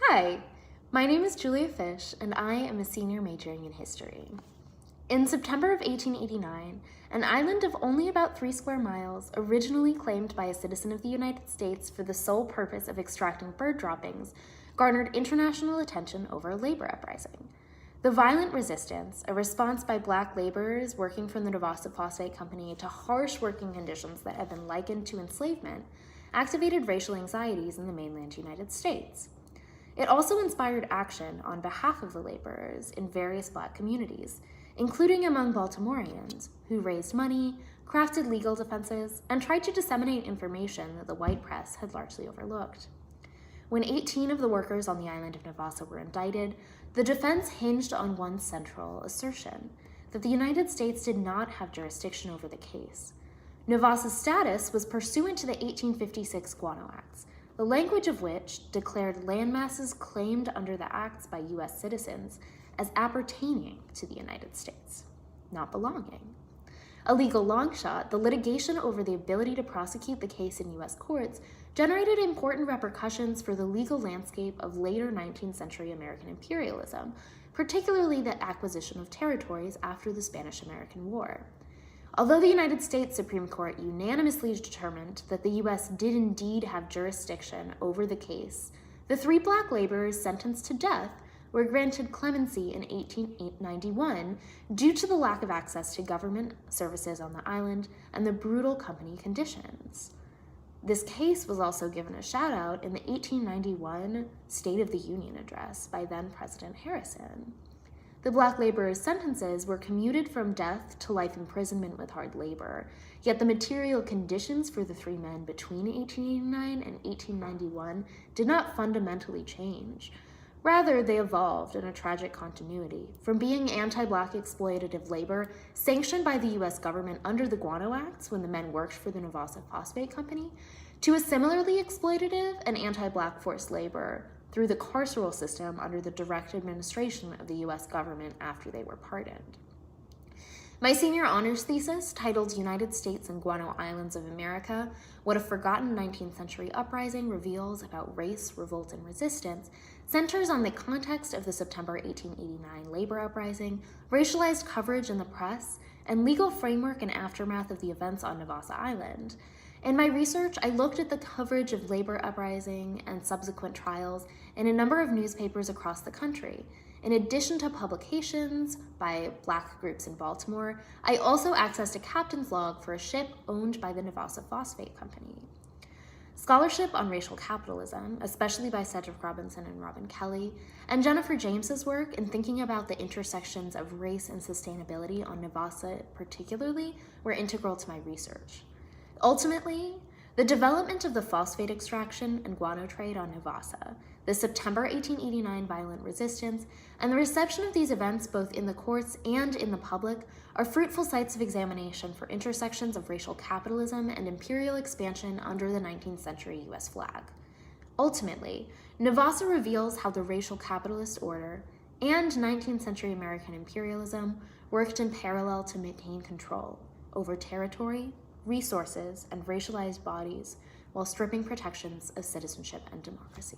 Hi, my name is Julia Fish, and I am a senior majoring in history. In September of 1889, an island of only about 3 square miles, originally claimed by a citizen of the United States for the sole purpose of extracting bird droppings, garnered international attention over a labor uprising. The violent resistance, a response by Black laborers working for the Nevada Phosphate Company to harsh working conditions that had been likened to enslavement, activated racial anxieties in the mainland United States. It also inspired action on behalf of the laborers in various Black communities, including among Baltimoreans, who raised money, crafted legal defenses, and tried to disseminate information that the white press had largely overlooked. When 18 of the workers on the island of Nevada were indicted, the defense hinged on one central assertion, that the United States did not have jurisdiction over the case. Nevada's status was pursuant to the 1856 Guano Acts, the language of which declared landmasses claimed under the acts by U.S. citizens as appertaining to the United States, not belonging. A legal longshot, the litigation over the ability to prosecute the case in U.S. courts generated important repercussions for the legal landscape of later 19th century American imperialism, particularly the acquisition of territories after the Spanish-American War. Although the United States Supreme Court unanimously determined that the U.S. did indeed have jurisdiction over the case, the 3 Black laborers sentenced to death were granted clemency in 1891 due to the lack of access to government services on the island and the brutal company conditions. This case was also given a shout-out in the 1891 State of the Union address by then-President Harrison. The Black laborers' sentences were commuted from death to life imprisonment with hard labor, yet the material conditions for the 3 men between 1889 and 1891 did not fundamentally change. Rather, they evolved in a tragic continuity, from being anti-Black exploitative labor sanctioned by the U.S. government under the Guano Acts when the men worked for the Nevada Phosphate Company, to a similarly exploitative and anti-Black forced labor through the carceral system under the direct administration of the U.S. government after they were pardoned. My senior honors thesis, titled United States and Guano Islands of America, What a Forgotten 19th Century Uprising Reveals About Race, Revolt, and Resistance, centers on the context of the September 1889 labor uprising, racialized coverage in the press, and legal framework and aftermath of the events on Nevada Island. In my research, I looked at the coverage of labor uprising and subsequent trials in a number of newspapers across the country. In addition to publications by Black groups in Baltimore, I also accessed a captain's log for a ship owned by the Nevada Phosphate Company. Scholarship on racial capitalism, especially by Cedric Robinson and Robin Kelly, and Jennifer James's work in thinking about the intersections of race and sustainability on Nevada particularly, were integral to my research. Ultimately, the development of the phosphate extraction and guano trade on Nevada, the September 1889 violent resistance, and the reception of these events both in the courts and in the public are fruitful sites of examination for intersections of racial capitalism and imperial expansion under the 19th century U.S. flag. Ultimately, Nevada reveals how the racial capitalist order and 19th century American imperialism worked in parallel to maintain control over territory, resources, and racialized bodies while stripping protections of citizenship and democracy.